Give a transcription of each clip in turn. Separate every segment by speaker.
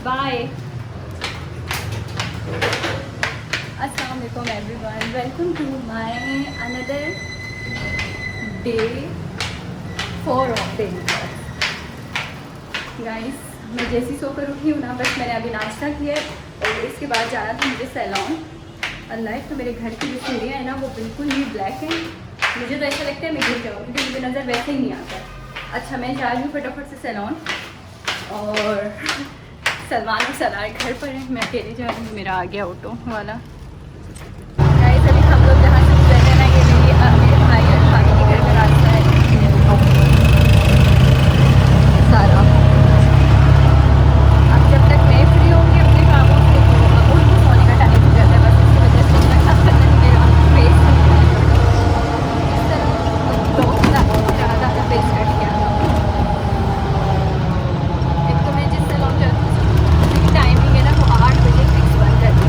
Speaker 1: Bye. अस्सलाम वालेकुम everyone, welcome to my another day 4 of day. Guys, मैं जैसी सोकर उठी हूँ ना, बस मैंने अभी नाश्ता किया है और इसके बाद जाना था मुझे सैलून। अल्लाह, तो मेरे घर की जो सीढ़ियाँ हैं ना वो बिल्कुल ही ब्लैक हैं। मुझे तो ऐसा लगता है मैं गिर जाऊँ क्योंकि मुझे नज़र वैसे ही नहीं आता। अच्छा, मैं जा रही हूँ फटाफट से सैलून और सलमान और सलार घर पर है, मैं अकेले जा रही हूँ। मेरा आ गया ऑटो वाला। गाइस, अभी हम लोग जहाँ से गुजर रहे ना, ये मेरे भाई और भाभी के घर का रास्ता है सारा। अब जब तक मैं फ्री होंगी अपने कामों से तो अब उनको सोने का टाइम हो जाता है, बस इसकी वजह से मैं अब पता नहीं मेरा फेस इस तरह बहुत ज़्यादा फेस कट गया। एक तो मैं जिस सैलून जाती हूँ उसकी टाइमिंग है ना वो 8 बजे फिक्स बंद कर दी।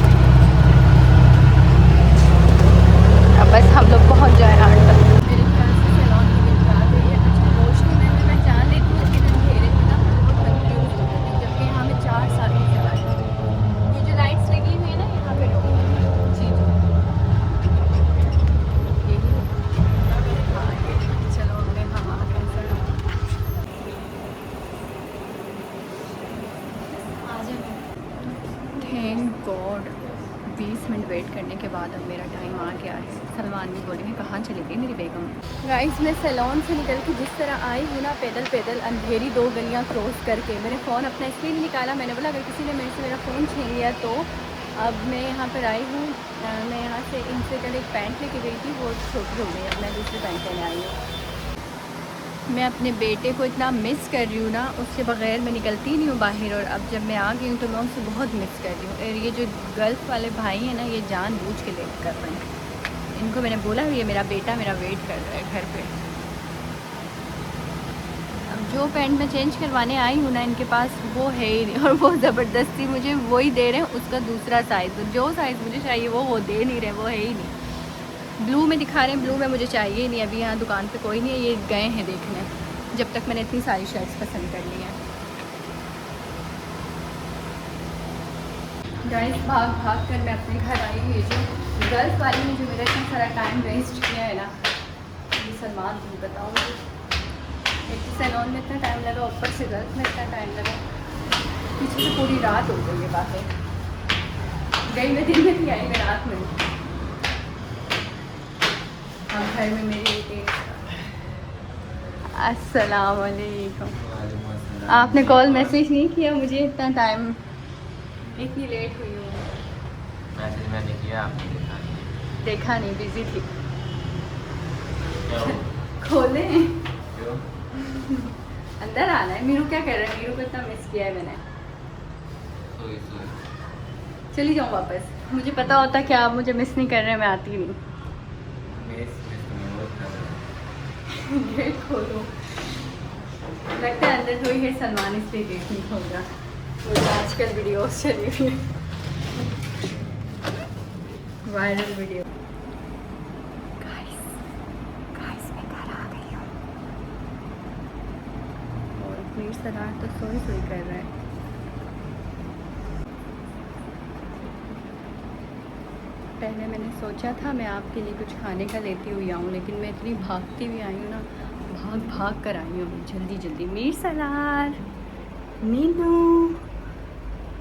Speaker 1: अब बस हम लोग पहुँच जाए 8 तक। मेरे ख्याल से सैलून की बिल आ गई है। अच्छा, रोशनी में मैं जान लेती हूँ लेकिन अंधेरे में ना मैं बहुत कंफ्यूज हो जाती हूँ, जबकि यहाँ पे 4 साल की लाइट है। ये जो लाइट्स लगी हुई है ना यहाँ पे लोगों की, जी जी यही हाँ ये। चलो हमने हाँ कैंसर आ जाए। थैंक गॉड 20 मिनट वेट करने के बाद अब मेरा टाइम आ गया है। सलमान भी बोलेंगे कहाँ चली गई मेरी बेगम। गाइस, मैं सैलून से निकल के जिस तरह आई हूँ ना, पैदल पैदल अंधेरी 2 गलियाँ क्रॉस करके, मैंने फ़ोन अपना इसलिए नहीं निकाला। मैंने बोला अगर किसी ने मेरे से मेरा फ़ोन छीन लिया तो। अब मैं यहाँ पर आई हूँ। मैं यहाँ से इनसे कल एक पैंट लेके गई थी, वो छोटी हो गई। अब मैं दूसरी पैंट लेने आई हूँ। मैं अपने बेटे को इतना मिस कर रही हूँ ना, उसके बग़ैर मैं निकलती नहीं हूँ बाहर। और अब जब मैं आ गई हूँ तो मैं उसे बहुत मिस कर रही हूँ। और ये जो गल्फ़ वाले भाई हैं ना, ये जानबूझ के लेट कर रहे हैं। इनको मैंने बोला ये मेरा बेटा मेरा वेट कर रहा है घर पे। अब जो पैंट मैं चेंज करवाने आई हूँ ना, इनके पास वो है ही नहीं और वो ज़बरदस्ती मुझे वही दे रहे हैं, उसका दूसरा साइज़। जो साइज़ मुझे चाहिए वो दे नहीं रहे, वो है ही नहीं। ब्लू में दिखा रहे हैं, ब्लू में मुझे चाहिए ही नहीं। अभी यहाँ दुकान पे कोई नहीं है, ये गए हैं देखने, जब तक मैंने इतनी सारी शर्ट्स पसंद कर ली हैं। गाइस, भाग भाग कर मैं अपने घर आई हूँ। ये जो गर्ल्स वाली ने जो मेरा इतना सारा टाइम वेस्ट किया है ना, ये सलमान तुम बताऊँगी। एक तो सैलून में इतना टाइम लगा, ऊपर से गर्ल्स में इतना टाइम लगा, पीछे से पूरी रात हो गई है। बातें गई मैं दिन में थी, आई मैं रात में। अब घर में मेरी एक अस्सलाम वालेकुम। आपने कॉल मैसेज नहीं किया मुझे, इतना टाइम इतनी लेट हुई हूँ।
Speaker 2: मैसेज मैंने किया, आपने
Speaker 1: देखा नहीं, बिजी थी।
Speaker 2: क्यों?
Speaker 1: खोले
Speaker 2: क्यों?
Speaker 1: अंदर आना है। मीरू क्या कर रहा है? मीरू को इतना मिस किया है मैंने।
Speaker 2: सोई सोई।
Speaker 1: चली जाऊँ वापस? मुझे पता होता कि आप मुझे मिस नहीं कर रहे हैं, मैं आती नहीं।
Speaker 2: मिस मिस तुम्हें बहुत कर रहा है।
Speaker 1: गेट खोलो। लगता है अंदर कोई है, सलमान इसलिए गेट नहीं खोल रहा। वो आजकल वीडियोस चली हुई है, वायरल वीडियो। गाइस मैं घर आ गई हूँ और मीर सलार तो सोई सोई कर रहा है। पहले मैंने सोचा था मैं आपके लिए कुछ खाने का लेती हुई आऊँ, लेकिन मैं इतनी भागती हुई आई हूँ ना, भाग भाग कर आई हूँ जल्दी जल्दी। मीर सलार, मीनू,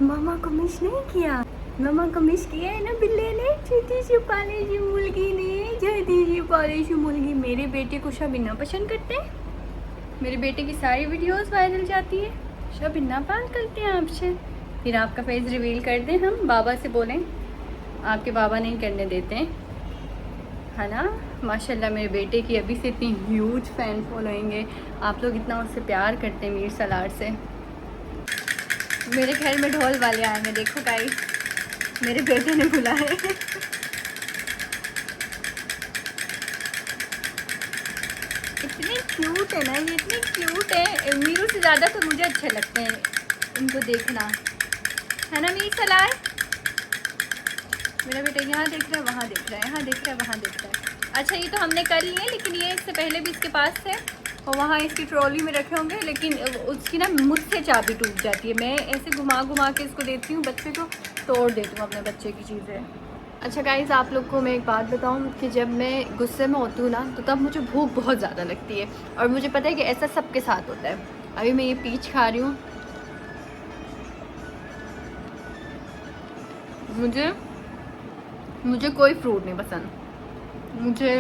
Speaker 1: मामा को मिस नहीं किया? मामा को मिस किया है ना बिल्ले ने, छोटी सी पाले सी मुर्गी ने, छोटी सी पाले सी मुर्गी। मेरे बेटे को शबिना पसंद करते हैं, मेरे बेटे की सारी वीडियोस वायरल जाती है। शबिना बात करते हैं आपसे। फिर आपका फेस रिवील कर दें हम, बाबा से बोलें, आपके बाबा नहीं करने देते हैं, है ना। माशाल्लाह मेरे बेटे की अभी से इतनी ह्यूज फैन फॉलोइंग है। आप लोग इतना उससे प्यार करते हैं मीर सलार से। मेरे घर में ढोल वाले आए हैं, देखो गाइस, मेरे बेटे ने बुलाया है। इतने क्यूट है ना ये, इतने क्यूट है। मीरू से ज़्यादा तो मुझे अच्छे लगते हैं इनको देखना, है ना मीर सलार। मेरा बेटा यहाँ देख रहा है, वहाँ देख रहा है, यहाँ देख रहा है, वहाँ देख रहा है। अच्छा, ये तो हमने कर लिए, लेकिन ये इससे पहले भी इसके पास थे, और वहाँ इसकी ट्रॉली में रखे होंगे, लेकिन उसकी ना मुझसे चाबी टूट जाती है। मैं ऐसे घुमा घुमा के इसको देती हूँ, बच्चे को तोड़ देती हूँ अपने बच्चे की चीज़ें। अच्छा गाइस, आप लोग को मैं एक बात बताऊँ कि जब मैं गुस्से में होती हूँ ना, तो तब मुझे भूख बहुत ज़्यादा लगती है, और मुझे पता है कि ऐसा सबके साथ होता है। अभी मैं ये पीच खा रही हूँ। मुझे कोई फ्रूट नहीं पसंद। मुझे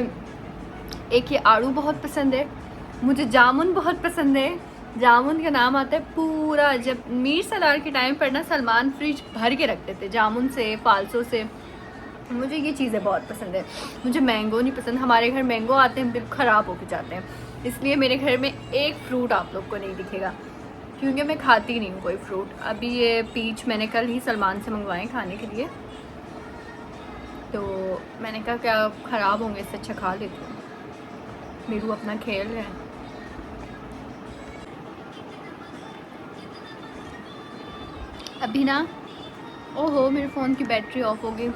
Speaker 1: एक ये आड़ू बहुत पसंद है, मुझे जामुन बहुत पसंद है। जामुन का नाम आता है पूरा, जब मीर सलार के टाइम पर ना सलमान फ्रिज भर के रखते थे जामुन से, फालसों से। मुझे ये चीज़ें बहुत पसंद है। मुझे मैंगो नहीं पसंद, हमारे घर मैंगो आते हैं बिल्कुल ख़राब होके जाते हैं, इसलिए मेरे घर में एक फ्रूट आप लोग को नहीं दिखेगा, क्योंकि मैं खाती नहीं हूँ कोई फ्रूट। अभी ये पीच मैंने कल ही सलमान से मंगवाए खाने के लिए, तो मैंने कहा क्या ख़राब होंगे, इससे अच्छा खा लेती हूँ। मीरू अपना खेल रहे हैं। अभी ना, ओहो मेरे फ़ोन की बैटरी ऑफ हो गई।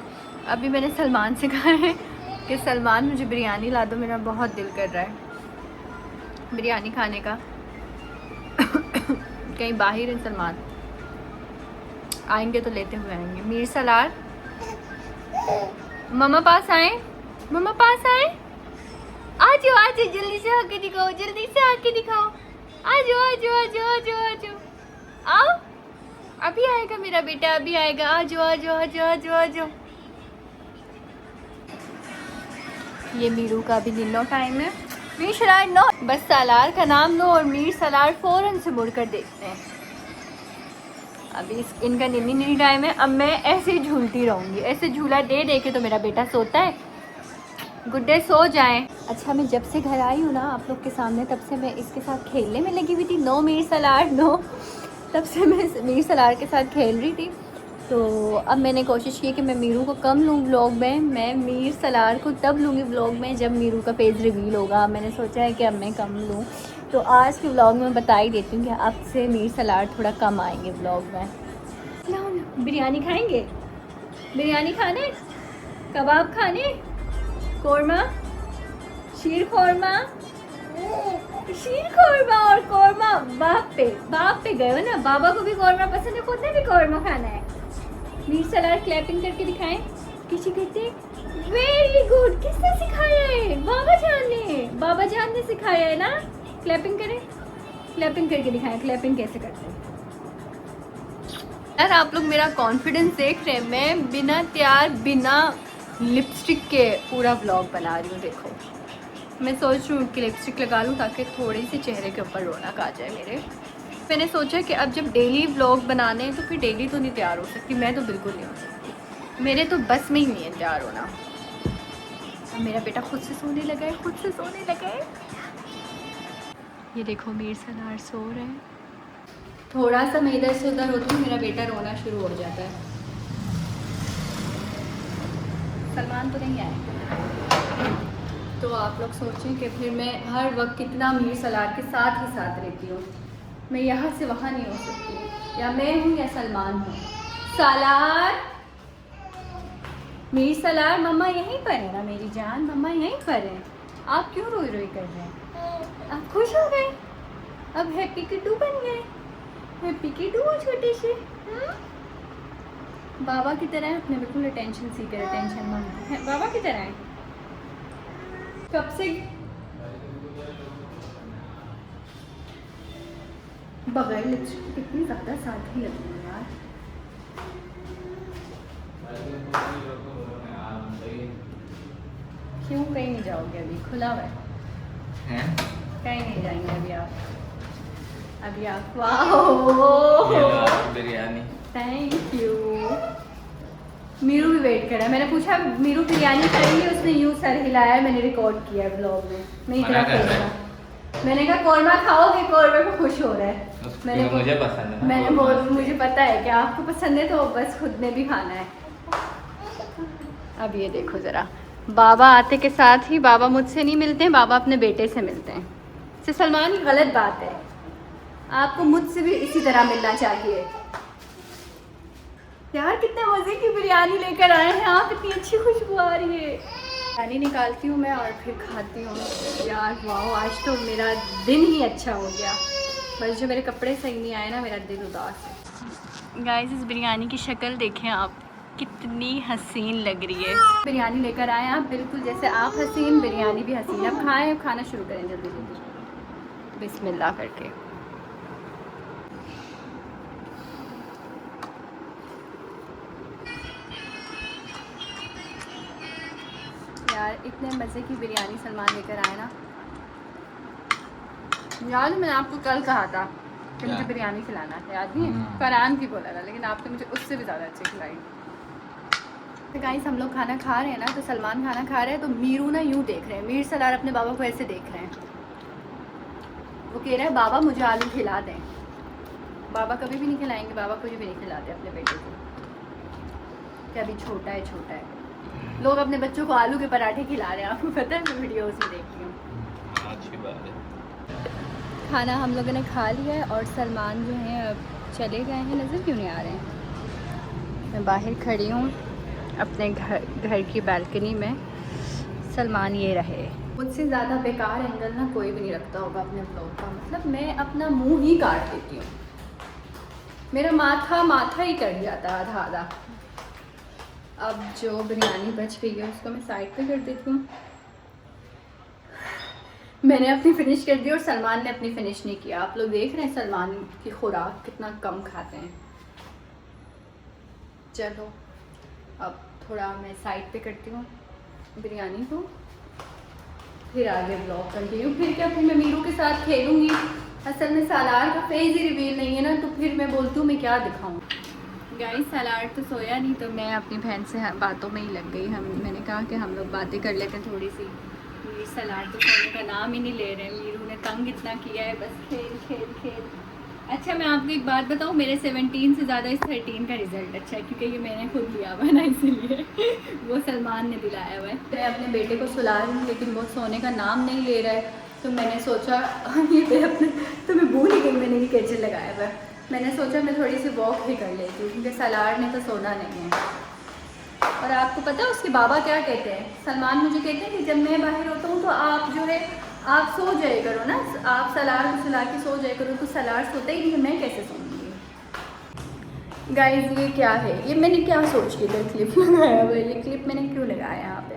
Speaker 1: अभी मैंने सलमान से कहा है कि सलमान मुझे बिरयानी ला दो, मेरा बहुत दिल कर रहा है बिरयानी खाने का। कहीं बाहर है सलमान, आएंगे तो लेते हुए आएंगे। मीर सलार, मम्मा पास आए, मम्मा पास आए, आ जाओ आ जाओ, जल्दी से आके दिखाओ, जल्दी से आके दिखाओ, आ जाओ आ जाओ आ जाओ आ जाओ आ जाओ, आओ, अभी आएगा मेरा बेटा, अभी आएगा, आ जाओ आ जाओ आ जाओ आ जाओ आ जाओ। ये मीरू का अभी निन्नो टाइम है। मीर सलार नो, बस सलार का नाम लो और मीर सलार फौरन से मुड़कर देखते हैं। अभी इनका निन्नी टाइम है। अब मैं ऐसे ही झूलती रहूँगी, ऐसे झूला दे दे के तो मेरा बेटा सोता है। गुड्डे सो जाएं। अच्छा, मैं जब से घर आई हूँ ना आप लोग के सामने, तब से मैं इसके साथ खेलने में लगी हुई थी। नो मीर सलार नो, तब से मैं मीर सलार के साथ खेल रही थी। तो अब मैंने कोशिश की कि मैं मीरू को कम लूँ व्लॉग में, मैं मीर सलार को तब लूँगी व्लॉग में जब मीरू का पेज रिवील होगा। मैंने सोचा है कि अब मैं कम लूँ, तो आज के व्लॉग में बता ही देती हूँ कि अब से मीर सलार थोड़ा कम आएंगे व्लॉग में। बिरयानी खाएंगे, बिरयानी खाने, कबाब खाने, कोरमा, शीर खोरमा, शीर खोरमा और कोरमा। बाप पे गए हो ना, बाबा को भी कोरमा पसंद है, खुद ने भी कोरमा खाना है। मीर सलार क्लैपिंग करके दिखाएं, किसी कहते वेरी गुड। किसने सिखाया है? बाबा जान ने सिखाया है ना। क्लैपिंग करें, क्लैपिंग करके दिखाएं, क्लैपिंग कैसे करते हैं। यार आप लोग मेरा कॉन्फिडेंस देख रहे हैं, मैं बिना तैयार बिना लिपस्टिक के पूरा व्लॉग बना रही हूँ। देखो, मैं सोच रही हूँ कि लिपस्टिक लगा लूँ ताकि थोड़ी सी चेहरे के ऊपर रौनक आ जाए मेरे। मैंने सोचा कि अब जब डेली व्लॉग बनाने हैं तो फिर डेली तो नहीं तैयार हो सकती, मैं तो बिल्कुल नहीं हो सकती, मेरे तो बस में ही नहीं है तैयार होना। अब मेरा बेटा खुद से सोने लगा है, खुद से सोने लगा है। ये देखो मीर सलार सो रहे हैं। थोड़ा सा मैं इधर से उधर होती हूँ, मेरा बेटा रोना शुरू हो जाता है। सलमान तो नहीं आए, तो आप लोग सोचें कि फिर मैं हर वक्त कितना मीर सलार के साथ ही साथ रहती हूँ। मैं यहाँ से वहाँ नहीं हो सकती, या मैं हूँ या सलमान हूँ। सलार, मीर सलार, मम्मा यहीं पर है ना मेरी जान, मम्मा यहीं पर है। आप क्यों रोई रोई कर रहे हैं? आप खुश हो गए, अब हैप्पी किट्टू बन गए, हैप्पी किट्टू हो छोटे से। बाबा की तरह है, अपने बिल्कुल अटेंशन सीकर, अटेंशन मांगते हैं, बाबा की तरह है। कब से बगैर लिपस्टिक कितनी ज़्यादा सादगी लगती है यार। क्यों कहीं नहीं जाओगे? अभी खुला हुआ है, कहीं नहीं जाएंगे अभी आप? अभी आप वाह
Speaker 2: बिरयानी,
Speaker 1: थैंक यू। मीरू भी वेट कर रहा है। मैंने पूछा मीरू बिरयानी खाएंगे, उसने यूँ सर हिलाया, मैंने रिकॉर्ड किया है ब्लॉग में। मैं इतना खेलूँगा, मैंने कहा कोरमा खाओगे, कोरमा को खुश हो रहा है। मैंने
Speaker 2: मुझे पसंद है,
Speaker 1: मैंने बोल, मुझे पता है कि आपको पसंद है, तो बस खुद ने भी खाना है। अब ये देखो ज़रा, बाबा आते के साथ ही, बाबा मुझसे नहीं मिलते हैं, बाबा अपने बेटे से मिलते हैं। से सलमान, ये गलत बात है, आपको मुझसे भी इसी तरह मिलना चाहिए। यार कितने मज़े की बिरयानी लेकर आए हैं आप, इतनी अच्छी खुशबू आ रही है। पानी निकालती हूँ मैं और फिर खाती हूँ। यार वाह, आज तो मेरा दिन ही अच्छा हो गया। बस जो मेरे कपड़े सही नहीं आए ना, मेरा दिल उदास है। गाइस, इस बिरयानी की शक्ल देखें आप, कितनी हसीन लग रही है। बिरयानी लेकर आए आप, बिल्कुल जैसे आप हसीन, बिरयानी भी हसीन। अब खाएँ, खाना शुरू करें जल्दी जल्दी, बिस्मिल्लाह करके। यार इतने मज़े की बिरयानी सलमान लेकर आए ना। याद है मैंने आपको कल कहा था कि मुझे बिरयानी खिलाना है, याद नहीं है? फरहान भी बोला था, लेकिन आपने मुझे उससे भी ज़्यादा अच्छी खिलाई। तो गाइस, हम लोग खाना खा रहे हैं ना, तो सलमान खाना खा रहे हैं तो मीरू ना यूँ देख रहे हैं, मीर सलार अपने बाबा को ऐसे देख रहे हैं। वो कह रहे हैं बाबा मुझे आलू खिला दें। बाबा कभी भी नहीं खिलाएंगे, बाबा कुछ भी नहीं खिलाते अपने बेटे को, कि अभी छोटा है छोटा है। लोग अपने बच्चों को आलू के पराठे खिला रहे हैं, आपको पता है? मैं वीडियोज़ में देखती हूँ।
Speaker 2: अच्छी बात है।
Speaker 1: खाना हम लोगों ने खा लिया है और सलमान जो हैं अब चले गए हैं। नज़र क्यों नहीं आ रहे हैं? मैं बाहर खड़ी हूँ अपने घर की बालकनी में। सलमान ये रहे। मुझसे ज़्यादा बेकार एंगल ना कोई भी नहीं रखता होगा अपने ब्लॉग का। मतलब मैं अपना मुंह ही काट देती हूँ, मेरा माथा ही कट जाता है आधा आधा। अब जो बिरयानी बच गई है उसको मैं साइड पे कर देती हूँ। मैंने अपनी फिनिश कर दी और सलमान ने अपनी फिनिश नहीं किया। आप लोग देख रहे हैं सलमान की खुराक कितना कम खाते हैं। चलो अब थोड़ा मैं साइड पे करती हूँ बिरयानी को, फिर आगे ब्लॉग कंटिन्यू। फिर क्या, फिर मैं मीरू के साथ खेलूँगी। असल में सालार का फेस ही रिवील नहीं है ना, तो फिर मैं बोलती हूँ मैं क्या दिखाऊँ। गाइस, सालार तो सोया नहीं, तो मैं अपनी बहन से बातों में ही लग गई। मैंने कहा कि हम लोग बातें कर लेते हैं थोड़ी सी। मेरी सालार तो सोने का नाम ही नहीं ले रहे। मीरू ने तंग इतना किया है, बस खेल खेल खेल। अच्छा, मैं आपको एक बात बताऊँ, मेरे 17 से ज़्यादा इस 13 का रिज़ल्ट अच्छा है, क्योंकि ये मैंने खुद दिया हुआ है ना, इसीलिए वो सलमान ने दिलाया हुआ है। मैं अपने बेटे को सुला रही हूँ, लेकिन वो सोने का नाम नहीं ले रहा है। तो मैंने सोचा ये अपने, तो मैं भूल ही गई मैंने ये कैचर लगाया हुआ है। मैंने सोचा मैं थोड़ी सी वॉक भी कर लेती हूँ, क्योंकि सलार ने तो सोना नहीं है। और आपको पता है उसके बाबा क्या कहते हैं? सलमान मुझे कहते हैं कि जब मैं बाहर होता हूँ तो आप जो है आप सो जाए करो ना, आप सलार को सुला के सो जाए करो। तो सलार सोता ही नहीं है, मैं कैसे सोऊंगी? गाइस, ये क्या है? ये मैंने क्या सोच के इधर क्लिप लगाया हुआ है? ये क्लिप मैंने क्यों लगाया यहाँ पे?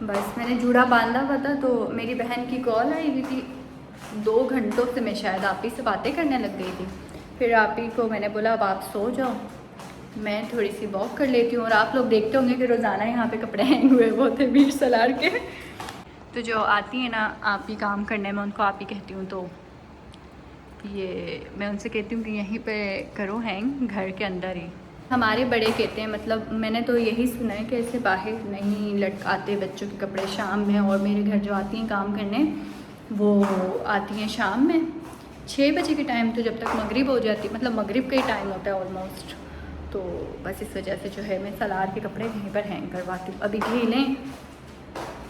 Speaker 1: बस मैंने जूड़ा बांधा हुआ था, तो मेरी बहन की कॉल आई हुई थी। 2 घंटों से मैं शायद आप ही से बातें करने लग गई थी। फिर आप ही को मैंने बोला अब आप सो जाओ, मैं थोड़ी सी वॉक कर लेती हूँ। और आप लोग देखते होंगे कि रोज़ाना यहाँ पे कपड़े हैंग हुए वो थे मीर सलार के। तो जो आती है ना आप ही काम करने में, उनको आप ही कहती हूँ। तो ये मैं उनसे कहती हूँ कि यहीं पे करो हैंग, घर के अंदर ही। हमारे बड़े कहते हैं, मतलब मैंने तो यही सुना है कि ऐसे बाहर नहीं लटकाते बच्चों के कपड़े शाम में। और मेरे घर जो आती हैं काम करने, वो आती हैं शाम में 6 बजे के टाइम, तो जब तक मगरिब हो जाती, मतलब मगरिब का ही टाइम होता है ऑलमोस्ट। तो बस इस वजह से जो है मैं सलार के कपड़े वहीं पर हैंग करवाती हूँ। अभी ढीलें,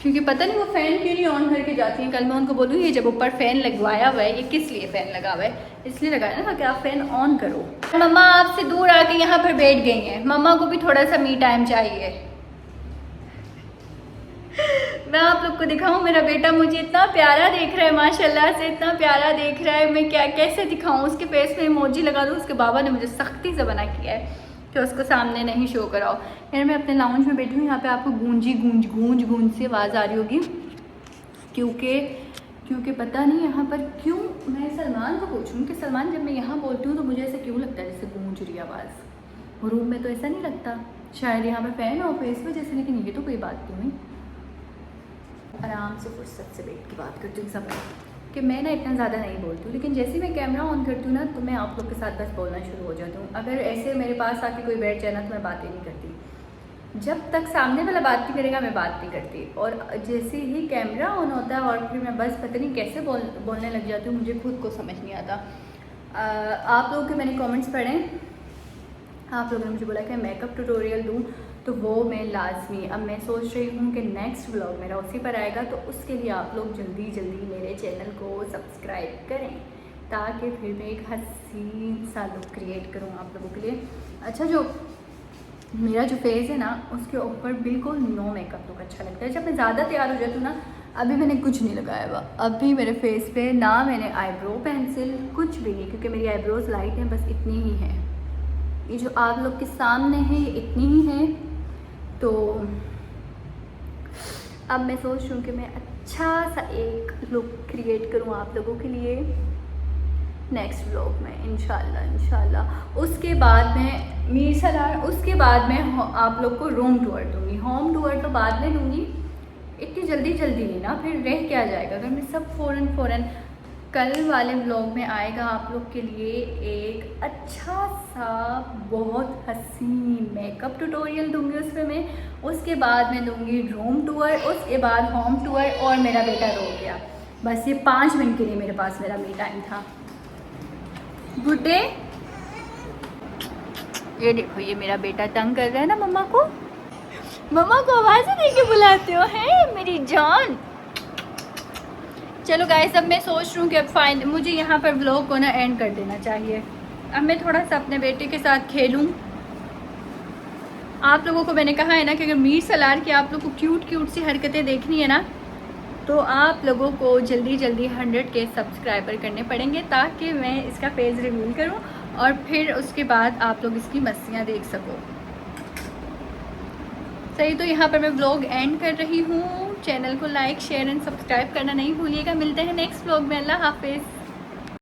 Speaker 1: क्योंकि पता नहीं वो फ़ैन क्यों नहीं ऑन करके जाती हैं। कल मैं उनको बोलूँ ये जब ऊपर फ़ैन लगवाया हुआ है, ये किस लिए फ़ैन लगा हुआ है? इसलिए लगाया ना कि आप फ़ैन ऑन करो। मम्मा आपसे दूर आके यहाँ पर बैठ गई हैं, मम्मा को भी थोड़ा सा मी टाइम चाहिए। मैं आप लोग को दिखाऊं, मेरा बेटा मुझे इतना प्यारा देख रहा है, माशाल्लाह से इतना प्यारा देख रहा है। मैं क्या कैसे दिखाऊं? उसके फेस में इमोजी लगा दूं। उसके बाबा ने मुझे सख्ती से मना किया है कि उसको सामने नहीं शो कराओ। यार मैं अपने लाउंज में बैठी हूँ, यहाँ पे आपको गूंज सी आवाज़ आ रही होगी, क्योंकि पता नहीं यहाँ पर क्यों। मैं सलमान को पूछूँ कि सलमान जब मैं यहाँ बोलती हूँ तो मुझे ऐसा क्यों लगता है जैसे गूंज रही आवाज़? रूम में तो ऐसा नहीं लगता, शायद यहाँ पर फ़ैन ऑफ है इस वजह से। लेकिन ये तो कोई बात क्यों नहीं। आराम से फुर्सत से बैठ के बात करती हूँ सब कि मैं ना इतना ज़्यादा नहीं बोलती हूँ, लेकिन जैसे मैं कैमरा ऑन करती हूँ ना तो मैं आप लोग के साथ बस बोलना शुरू हो जाती हूँ। अगर ऐसे मेरे पास आके कोई बैठ जाए ना तो मैं बातें नहीं करती। जब तक सामने वाला बात नहीं करेगा मैं बात नहीं करती। और जैसे ही कैमरा ऑन होता है और फिर मैं बस पता नहीं कैसे बोलने लग जाती हूँ, मुझे खुद को समझ नहीं आता। आप लोगों के मैंने कॉमेंट्स पढ़े, आप लोगों ने मुझे बोला कि मेकअप ट्यूटोरियल दूँ, तो वो मैं लाजमी अब मैं सोच रही हूँ कि नेक्स्ट व्लॉग मेरा उसी पर आएगा। तो उसके लिए आप लोग जल्दी जल्दी मेरे चैनल को सब्सक्राइब करें, ताकि फिर मैं एक हसीन सा लुक क्रिएट करूँ आप लोगों के लिए। अच्छा, जो मेरा जो फेस है ना उसके ऊपर बिल्कुल नो मेकअप लुक अच्छा लगता है। जब मैं ज़्यादा तैयार हो जाती हूँ ना, अभी मैंने कुछ नहीं लगाया हुआ, अभी मेरे फेस पे ना मैंने आईब्रो पेंसिल कुछ भी नहीं, क्योंकि मेरी आईब्रोज लाइट हैं, बस इतनी ही है। ये जो आप लोग के सामने है ये इतनी ही है। तो अब मैं सोच रही हूँ कि मैं अच्छा सा एक लुक क्रिएट करूँ आप लोगों के लिए नेक्स्ट व्लॉग में इंशाल्लाह। उसके बाद मैं मीरसलार, उसके बाद मैं आप लोग को रूम टूर दूँगी। होम टूर तो बाद में दूँगी, इतनी जल्दी नहीं ना, फिर रह क्या जाएगा अगर मैं सब फ़ौरन। कल वाले व्लॉग में आएगा आप लोग के लिए एक अच्छा सा बहुत हसीन मेकअप ट्यूटोरियल दूंगी उसमें मैं। उसके बाद मैं दूंगी रूम टूर, उसके बाद होम टूर, और मेरा बेटा रो गया। बस ये 5 मिनट के लिए मेरे पास मेरा मी टाइम था। गुड्डे, ये देखो ये मेरा बेटा तंग कर रहा है ना मम्मा को आवाज़ दे के बुलाते हो हैं मेरी जान। चलो गाइस, अब मैं सोच रही हूँ कि अब मुझे यहाँ पर व्लॉग को ना एंड कर देना चाहिए। अब मैं थोड़ा सा अपने बेटे के साथ खेलूँ। आप लोगों को मैंने कहा है ना कि अगर मीरसलार की आप लोग को क्यूट सी हरकतें देखनी है ना, तो आप लोगों को जल्दी 100 के सब्सक्राइबर करने पड़ेंगे, ताकि मैं इसका पेज रिवील करूँ और फिर उसके बाद आप लोग इसकी मस्तियाँ देख सको। सही, तो यहाँ पर मैं व्लॉग एंड कर रही हूँ। चैनल को लाइक शेयर एंड सब्सक्राइब करना नहीं भूलिएगा। मिलते हैं नेक्स्ट व्लॉग में। अल्लाह हाफिज़।